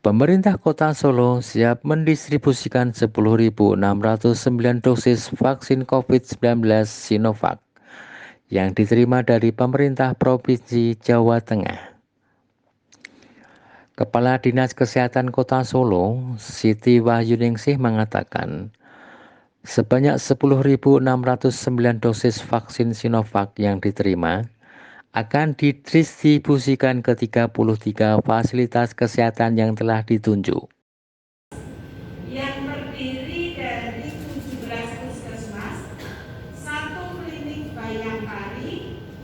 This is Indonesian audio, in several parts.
Pemerintah Kota Solo siap mendistribusikan 10.609 dosis vaksin COVID-19 Sinovac yang diterima dari pemerintah Provinsi Jawa Tengah. Kepala Dinas Kesehatan Kota Solo, Siti Wahyuningsih mengatakan, sebanyak 10.609 dosis vaksin Sinovac yang diterima akan didistribusikan ke 33 fasilitas kesehatan yang telah ditunjuk. Yang terdiri dari 17 puskesmas, 1 klinik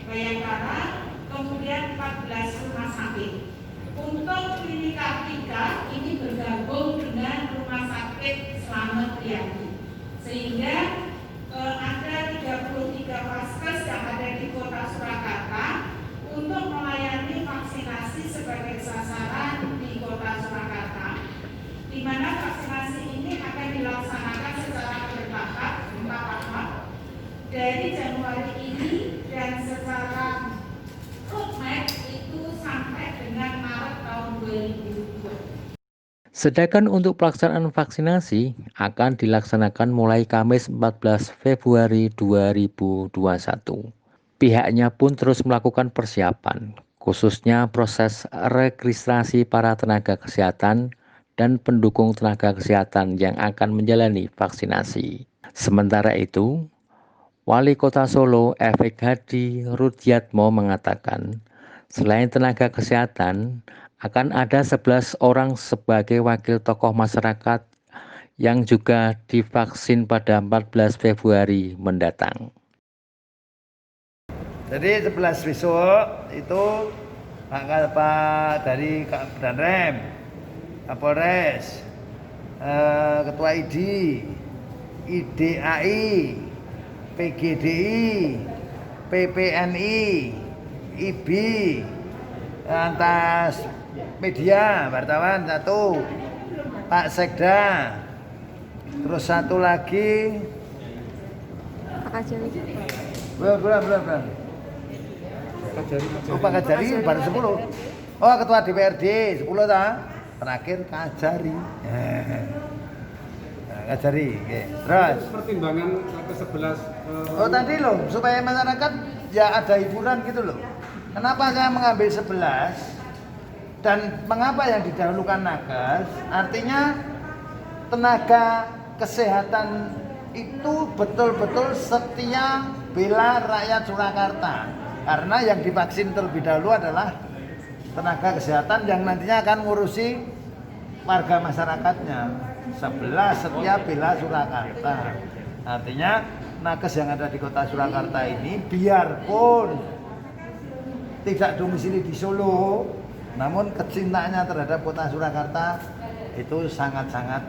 Bayangkara, kemudian 14 rumah sakit. Untuk klinik Kartika ini bergabung dengan Rumah Sakit Slamet Riyadi, sehingga ada 33 vaskes yang ada di Kota Surakarta untuk melayani vaksinasi sebagai sasaran di Kota Surakarta, di mana vaksinasi ini akan dilaksanakan secara bertahap 4 tahap dari Januari ini dan secara roadmap itu sampai dengan Maret tahun 2020. Sedangkan untuk pelaksanaan vaksinasi akan dilaksanakan mulai Kamis 14 Februari 2021. Pihaknya pun terus melakukan persiapan, khususnya proses registrasi para tenaga kesehatan dan pendukung tenaga kesehatan yang akan menjalani vaksinasi. Sementara itu, Wali Kota Solo Efek Hadi Rudiatmo mengatakan, selain tenaga kesehatan, akan ada 11 orang sebagai wakil tokoh masyarakat yang juga divaksin pada 14 Februari mendatang. Jadi 11 besok itu Pak dari Danrem, Kapolres, Ketua ID, IDAI, PGDI, PPNI, IBI, lantas media, wartawan 1, Pak Sekda, terus 1 lagi Pak Kajari. belum. Pak Kajari baru 10. Oh, Ketua DPRD 10 ta? Terakhir Kajari. Kajari, oke. Terus pertimbangan ke-11 oh tadi loh, supaya masyarakat ya ada hiburan gitu loh. Kenapa saya mengambil 11 dan mengapa yang didahulukan nakes? Artinya tenaga kesehatan itu betul-betul setia bela rakyat Surakarta. Karena yang divaksin terlebih dahulu adalah tenaga kesehatan yang nantinya akan ngurusi warga masyarakatnya. 11 setia bela Surakarta. Artinya nakes yang ada di Kota Surakarta ini biarpun tidak domisili di Solo, namun kecintaannya terhadap Kota Surakarta itu sangat-sangat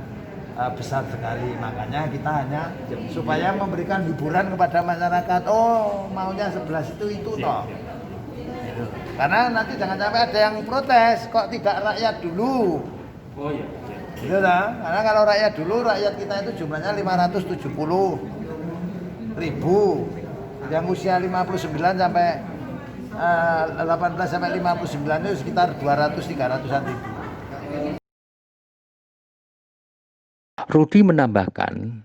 besar sekali. Makanya kita hanya supaya memberikan hiburan kepada masyarakat. Oh, maunya 11 itu toh. Karena nanti jangan sampai ada yang protes, kok tidak rakyat dulu. oh iya. Gitu lah. Karena kalau rakyat dulu, rakyat kita itu jumlahnya 570.000. Yang usia 59 sampai 18 sampai 59 itu sekitar 200-300-an ribu. Rudi menambahkan,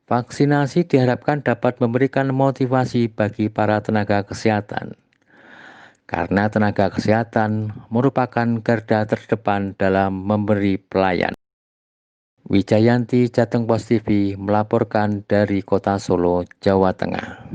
vaksinasi diharapkan dapat memberikan motivasi bagi para tenaga kesehatan. Karena tenaga kesehatan merupakan garda terdepan dalam memberi pelayanan. Wijayanti, Jateng Pos TV melaporkan dari Kota Solo, Jawa Tengah.